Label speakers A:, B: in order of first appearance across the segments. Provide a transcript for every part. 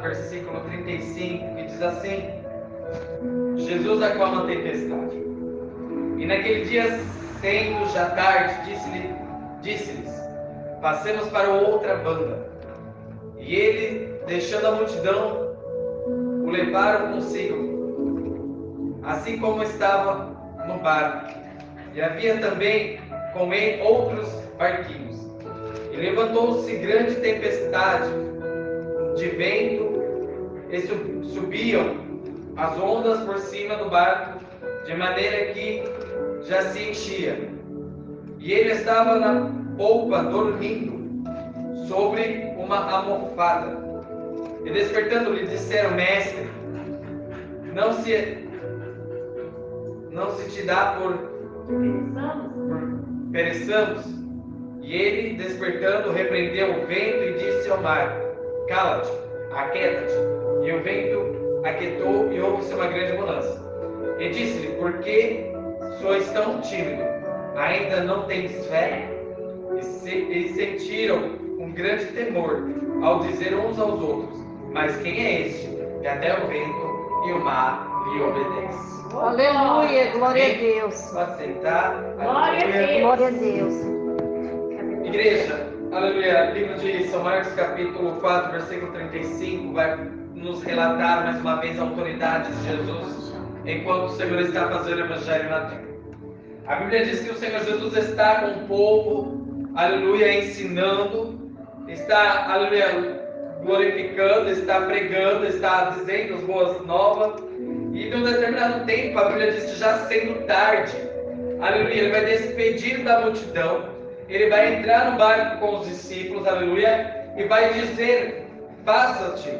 A: Versículo 35, que diz assim: Jesus acalma a tempestade. E naquele dia, sendo já tarde, disse-lhes: passemos para outra banda. E ele, deixando a multidão, o levaram consigo, assim como estava no barco. E havia também com ele outros barquinhos. E levantou-se grande tempestade de vento, e subiam as ondas por cima do barco, de maneira que já se enchia. E ele estava na polpa, dormindo, sobre uma almofada. E despertando lhe disseram: mestre, não se te dá por pereçamos? E ele, despertando, repreendeu o vento e disse ao mar: cala-te, aquieta-te. E o vento aquietou e houve-se uma grande bonança. E disse-lhe: por que sois tão tímido? Ainda não tens fé? E sentiram um grande temor ao dizer uns aos outros: mas quem é este que até o vento e o mar lhe obedecem?
B: Aleluia, glória a Deus.
A: Pode sentar.
B: Glória a Deus. Glória a Deus.
A: Igreja, aleluia. Livro de São Marcos, capítulo 4, versículo 35, vai nos relatar mais uma vez a autoridade de Jesus enquanto o Senhor está fazendo o evangelho na terra. A Bíblia diz que o Senhor Jesus está com o povo, aleluia, ensinando, está, aleluia, glorificando, está pregando, está dizendo as boas novas. E de um determinado tempo, a Bíblia diz que já sendo tarde, aleluia, ele vai despedir da multidão, ele vai entrar no barco com os discípulos, aleluia, e vai dizer: faça-te,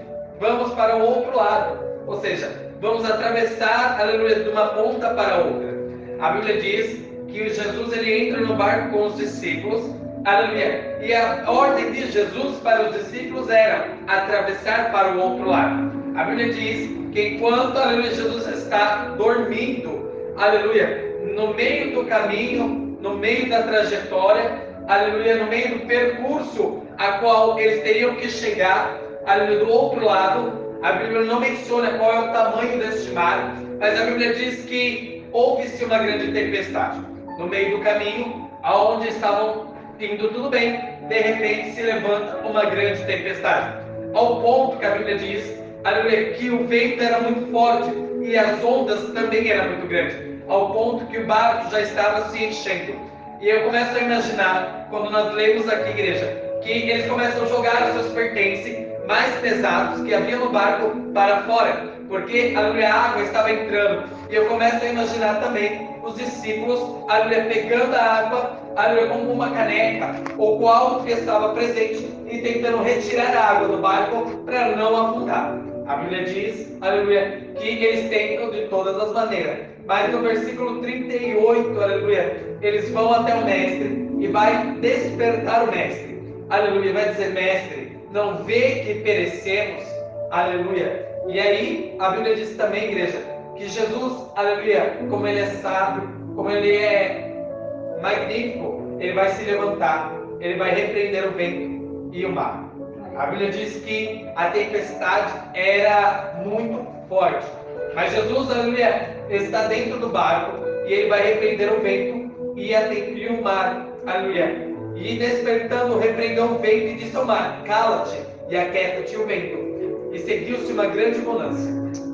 A: vamos para o outro lado. Ou seja, vamos atravessar, aleluia, de uma ponta para a outra. A Bíblia diz que Jesus ele entra no barco com os discípulos, aleluia, e a ordem de Jesus para os discípulos era atravessar para o outro lado. A Bíblia diz que enquanto, aleluia, Jesus está dormindo, aleluia, no meio do caminho, no meio da trajetória, aleluia, no meio do percurso a qual eles teriam que chegar, aleluia, do outro lado, a Bíblia não menciona qual é o tamanho deste mar, mas a Bíblia diz que houve-se uma grande tempestade. No meio do caminho, aonde estavam indo tudo bem, de repente se levanta uma grande tempestade. Ao ponto que a Bíblia diz, aleluia, que o vento era muito forte e as ondas também eram muito grandes, ao ponto que o barco já estava se enchendo. E eu começo a imaginar, quando nós lemos aqui, igreja, que eles começam a jogar os seus pertences mais pesados que havia no barco para fora, porque aleluia, a água estava entrando. E eu começo a imaginar também os discípulos, aleluia, pegando a água, aleluia, como uma caneca, o qual estava presente, e tentando retirar a água do barco para não afundar. A Bíblia diz, aleluia, que eles tentam de todas as maneiras. Mas no versículo 38, aleluia, eles vão até o mestre e vai despertar o mestre. Aleluia, vai dizer: mestre, não vê que perecemos? Aleluia. E aí, a Bíblia diz também, igreja, que Jesus, aleluia, como ele é sábio, como ele é magnífico, ele vai se levantar, ele vai repreender o vento e o mar. A Bíblia diz que a tempestade era muito forte, mas Jesus, aleluia, está dentro do barco e ele vai repreender o vento e o mar, aleluia. E despertando, repreendeu o vento e disse ao mar: cala-te e aquieta-te o vento. E seguiu-se uma grande bonança.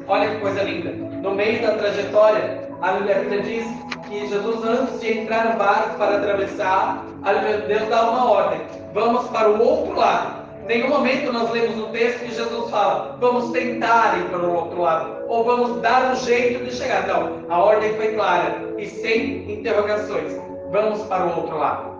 A: Olha que coisa linda. No meio da trajetória, a Bíblia diz que Jesus, antes de entrar no barco para atravessar, Deus dá uma ordem: vamos para o outro lado. Em nenhum momento nós lemos no texto que Jesus fala: vamos tentar ir para o outro lado, ou vamos dar um jeito de chegar. Não, a ordem foi clara e sem interrogações: vamos para o outro lado.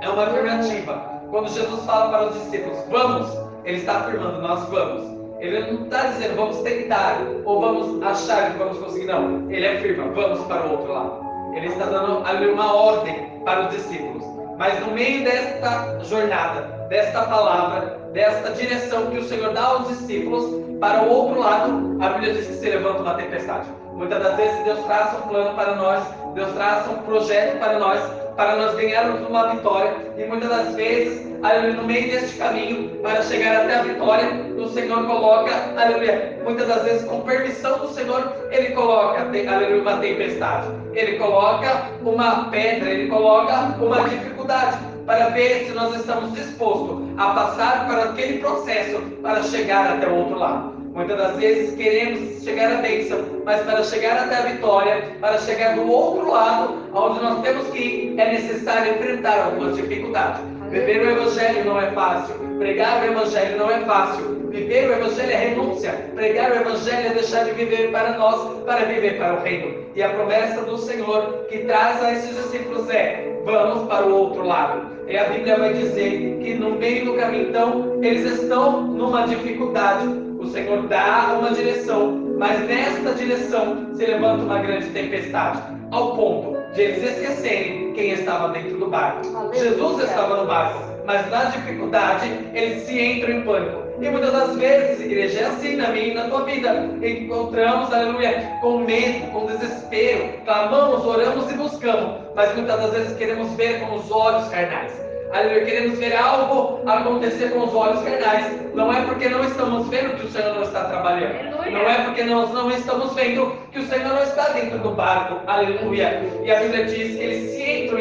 A: É uma afirmativa. Quando Jesus fala para os discípulos: vamos, ele está afirmando: nós vamos. Ele não está dizendo vamos tentar ou vamos achar que vamos conseguir, não. Ele afirma: vamos para o outro lado. Ele está dando ali uma ordem para os discípulos. Mas no meio desta jornada, desta palavra, desta direção que o Senhor dá aos discípulos para o outro lado, a Bíblia diz que se levanta uma tempestade. Muitas das vezes Deus traça um plano para nós, Deus traça um projeto para nós ganharmos uma vitória. E muitas das vezes, aleluia, no meio deste caminho, para chegar até a vitória, o Senhor coloca, aleluia, muitas das vezes com permissão do Senhor, Ele coloca, aleluia, uma tempestade. Ele coloca uma pedra, Ele coloca uma dificuldade, para ver se nós estamos dispostos a passar por aquele processo para chegar até o outro lado. Muitas das vezes queremos chegar à bênção, mas para chegar até a vitória, para chegar do outro lado, onde nós temos que ir, é necessário enfrentar algumas dificuldades. Viver o Evangelho não é fácil, pregar o Evangelho não é fácil, viver o Evangelho é renúncia, pregar o Evangelho é deixar de viver para nós, para viver para o reino. E a promessa do Senhor que traz a esses discípulos é: vamos para o outro lado. E a Bíblia vai dizer que no meio do caminho, então, eles estão numa dificuldade. O Senhor dá uma direção, mas nesta direção se levanta uma grande tempestade, ao ponto de eles esquecerem quem estava dentro do barco. Jesus estava no barco, mas na dificuldade eles se entram em pânico. E muitas das vezes, igreja, é assim na minha e na tua vida. Encontramos, aleluia, com medo, com desespero, clamamos, oramos e buscamos, mas muitas das vezes queremos ver com os olhos carnais. Aleluia, queremos ver algo acontecer com os olhos carnais. Não é porque não estamos vendo que o Senhor não está trabalhando. Aleluia. Não é porque nós não estamos vendo que o Senhor não está dentro do barco. Aleluia. E a Bíblia diz que eles se entram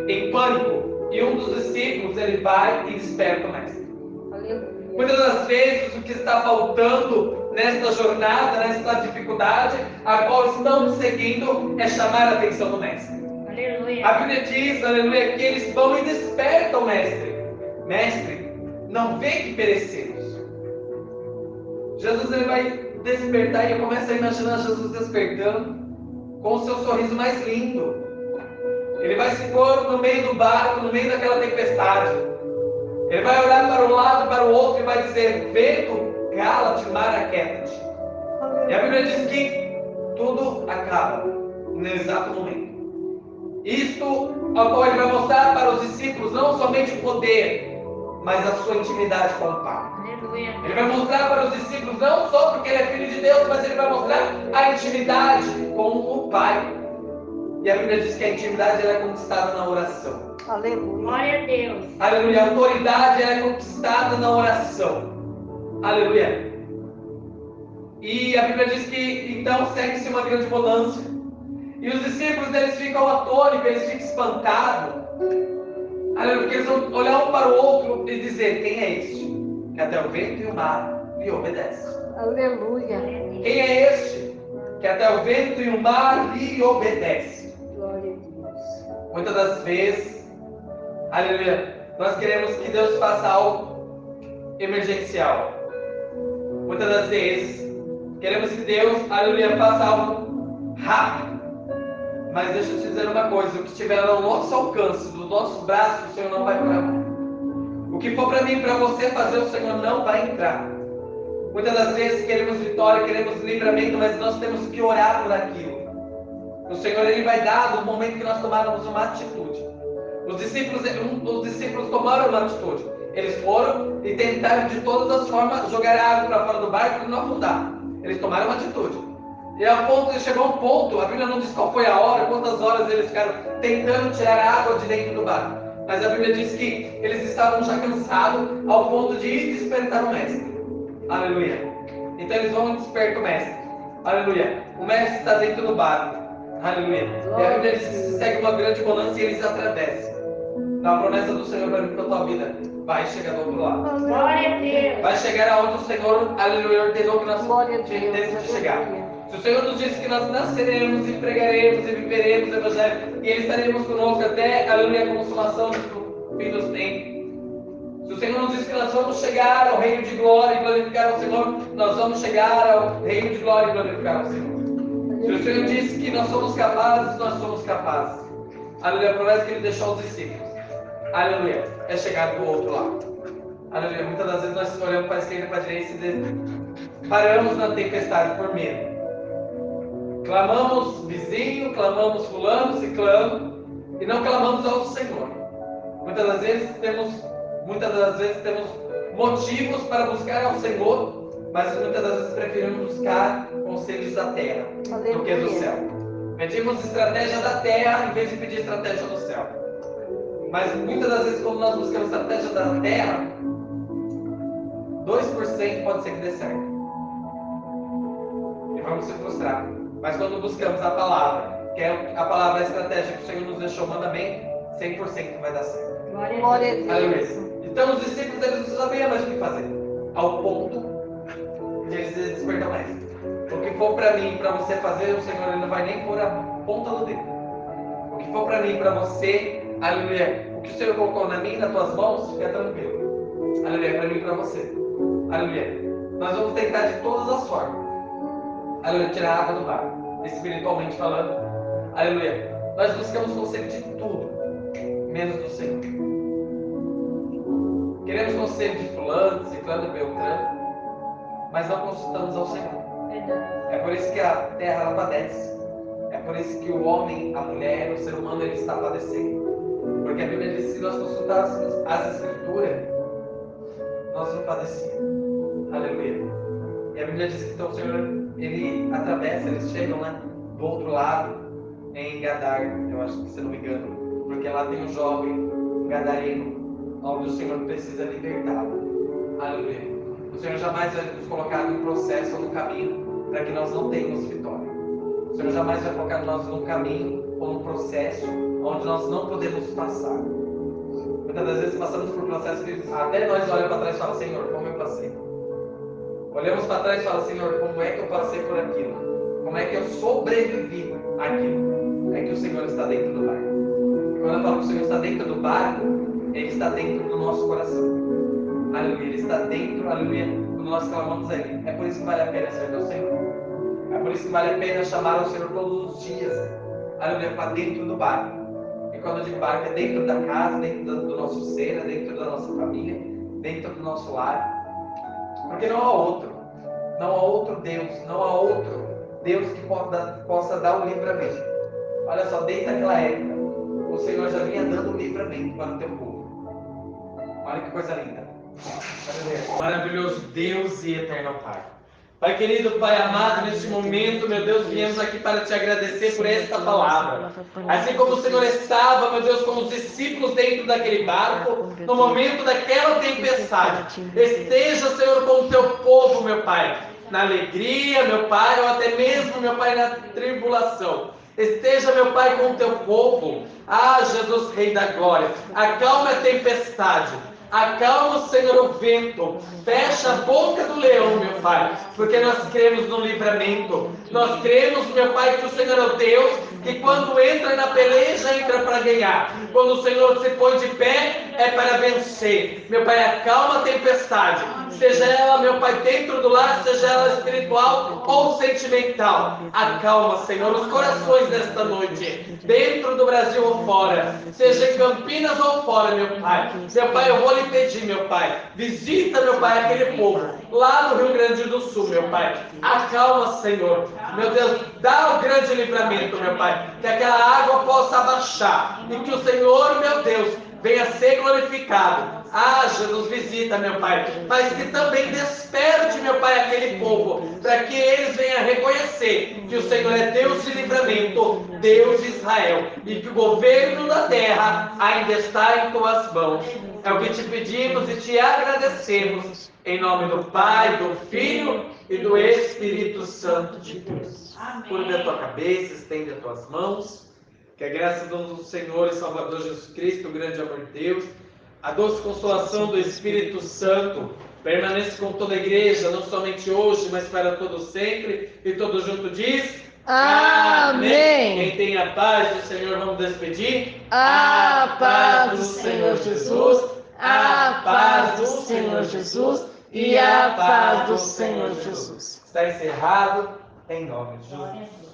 A: em pânico. E um dos discípulos, ele vai e desperta o mestre. Muitas das vezes o que está faltando nesta jornada, nesta dificuldade, a qual estamos seguindo, é chamar a atenção do mestre. Aleluia. A Bíblia diz, aleluia, que eles vão e despertam o mestre. Mestre, não vê que perecemos. Jesus, ele vai despertar e eu começo a imaginar Jesus despertando com o seu sorriso mais lindo. Ele vai se pôr no meio do barco, no meio daquela tempestade. Ele vai olhar para um lado e para o outro e vai dizer: vento, cala-te, mar, aquieta-te. E a Bíblia diz que tudo acaba no exato momento. Isto ao qual ele vai mostrar para os discípulos não somente o poder, mas a sua intimidade com o Pai. Ele vai mostrar para os discípulos não só porque ele é filho de Deus, mas ele vai mostrar a intimidade com o Pai. E a Bíblia diz que a intimidade ela é conquistada na oração.
B: Aleluia.
C: Glória a Deus.
A: Aleluia. A autoridade ela é conquistada na oração. Aleluia. E a Bíblia diz que então segue-se uma grande mudança. E os discípulos eles ficam atônitos, eles ficam espantados. Aleluia. Porque eles vão olhar um para o outro e dizer: quem é este? Que até o vento e o mar lhe obedecem.
B: Aleluia.
A: Quem é este? Que até o vento e o mar lhe obedecem.
B: Glória a Deus.
A: Muitas das vezes, aleluia, nós queremos que Deus faça algo emergencial. Muitas das vezes, queremos que Deus, aleluia, faça algo rápido. Mas deixa eu te dizer uma coisa: o que estiver ao nosso alcance, do nosso braço, o Senhor não vai para mão. O que for para mim e para você fazer, o Senhor não vai entrar. Muitas das vezes queremos vitória, queremos livramento, mas nós temos que orar por aquilo. O Senhor ele vai dar no momento que nós tomarmos uma atitude. Os discípulos tomaram uma atitude. Eles foram e tentaram de todas as formas jogar a água para fora do barco e não afundar. Eles tomaram uma atitude. E ao ponto, chegou um ponto, a Bíblia não diz qual foi a hora, quantas horas eles ficaram tentando tirar a água de dentro do barco. Mas a Bíblia diz que eles estavam já cansados ao ponto de ir despertar o mestre. Aleluia. Então eles vão e despertam o mestre. Aleluia. O mestre está dentro do barco. Aleluia. E a Bíblia diz que se segue uma grande bonança e eles atravessam. Então a promessa do Senhor para a tua vida vai chegar do outro lado.
C: Glória a Deus.
A: Vai chegar aonde o Senhor, aleluia, ordenou que nós temos que chegar.
B: Aleluia.
A: Se o Senhor nos disse que nós nasceremos e pregaremos e viveremos o Evangelho, e Ele estaremos conosco até, aleluia, a consumação do fim dos tempos. Se o Senhor nos disse que nós vamos chegar ao reino de glória e glorificar o Senhor, nós vamos chegar ao reino de glória e glorificar o Senhor. Se o Senhor disse que nós somos capazes, nós somos capazes. Aleluia, a promessa que Ele deixou aos discípulos. Aleluia, é chegar do outro lado. Aleluia, muitas das vezes nós olhamos para a esquerda e para a direita e paramos na tempestade por medo. Clamamos vizinho, clamamos fulano, ciclano, e não clamamos ao Senhor. Muitas das vezes temos motivos para buscar ao Senhor, mas muitas das vezes preferimos buscar conselhos da terra do que do céu. Pedimos estratégia da terra em vez de pedir estratégia do céu. Mas muitas das vezes, quando nós buscamos estratégia da terra, 2% pode ser que dê certo. E vamos se frustrar. Mas quando buscamos a palavra, que é a palavra, a estratégia que o Senhor nos deixou, mandamento, 100% vai dar certo.
B: Glória a Deus.
A: Aleluia. Então os discípulos, eles não sabiam mais o que fazer. Ao ponto de eles despertar mais. O que for para mim e para você fazer, o Senhor ele não vai nem pôr a ponta do dedo. O que for para mim e para você, aleluia. O que o Senhor colocou na minha e nas tuas mãos, fica tranquilo. Aleluia, para mim e para você. Aleluia. Nós vamos tentar de todas as formas. Aleluia, tirar a água do barco, espiritualmente falando. Aleluia. Nós buscamos conselho de tudo, menos do Senhor. Queremos conselho de fulano, ciclano, beltrano, mas não consultamos ao Senhor. É por isso que a terra ela padece. É por isso que o homem, a mulher, o ser humano, ele está padecendo. Porque a Bíblia diz que se nós consultássemos as Escrituras, nós não padecíamos. Aleluia. E a Bíblia diz que então o Senhor, ele atravessa, eles chegam, né, do outro lado, em Gadar, eu acho que, se não me engano, porque lá tem um jovem gadareno, onde o Senhor precisa libertá-lo. Aleluia. O Senhor jamais vai nos colocar num processo ou num caminho para que nós não tenhamos vitória. O Senhor jamais vai colocar nós num caminho ou num processo onde nós não podemos passar. Muitas das vezes passamos por processos que até nós olhamos para trás e falamos, Senhor, como eu passei? Olhamos para trás e falamos, Senhor, como é que eu passei por aquilo? Como é que eu sobrevivi àquilo? É que o Senhor está dentro do barco. E quando eu falo que o Senhor está dentro do barco, Ele está dentro do nosso coração. Aleluia. Ele está dentro, aleluia, quando nós clamamos a Ele. É por isso que vale a pena servir ao Senhor. É por isso que vale a pena chamar ao Senhor todos os dias. Aleluia, para dentro do barco. E quando eu digo barco, é dentro da casa, dentro do nosso ser, é dentro da nossa família, dentro do nosso lar. Porque não há outro. Não há outro Deus. Não há outro Deus que possa dar o livramento. Olha só, desde aquela época, o Senhor já vinha dando o livramento para o teu povo. Olha que coisa linda. Maravilhoso Deus e eterno Pai. Pai querido, Pai amado, neste momento, meu Deus, viemos aqui para te agradecer por esta palavra. Assim como o Senhor estava, meu Deus, com os discípulos dentro daquele barco, no momento daquela tempestade, esteja, Senhor, com o teu povo, meu Pai, na alegria, meu Pai, ou até mesmo, meu Pai, na tribulação. Esteja, meu Pai, com o teu povo. Ah, Jesus, Rei da Glória, acalma a tempestade. Acalma, Senhor, o vento. Fecha a boca do leão, meu Pai, porque nós cremos no livramento. Nós cremos, meu Pai, que o Senhor é o Deus que quando entra na peleja, entra para ganhar. Quando o Senhor se põe de pé, é para vencer. Meu Pai, acalma a tempestade. Seja ela, meu Pai, dentro do lar, seja ela espiritual ou sentimental. Acalma, Senhor, os corações desta noite, dentro do Brasil ou fora, seja em Campinas ou fora, meu Pai. Meu Pai, eu vou lhe pedir, meu Pai, visita, meu Pai, aquele povo lá no Rio Grande do Sul, meu Pai. Acalma, Senhor. Meu Deus, dá o grande livramento, meu Pai, que aquela água possa abaixar e que o Senhor, meu Deus, venha ser glorificado. Ah, Jesus, visita, meu Pai, mas que também desperte, meu Pai, aquele povo, para que eles venham reconhecer que o Senhor é Deus de livramento, Deus de Israel, e que o governo da terra ainda está em tuas mãos. É o que te pedimos e te agradecemos, em nome do Pai, do Filho e do Espírito Santo de Deus. Curva a tua cabeça, estende as tuas mãos. Que a graça do Senhor e Salvador Jesus Cristo, o grande amor de Deus, a doce consolação do Espírito Santo, permaneça com toda a igreja, não somente hoje, mas para todo sempre. E todo junto diz:
B: Amém.
A: Quem tem a paz do Senhor, vamos despedir.
B: A paz do Senhor Jesus, a paz do Senhor Jesus e a paz do Senhor Jesus.
A: Está encerrado em nome de Jesus.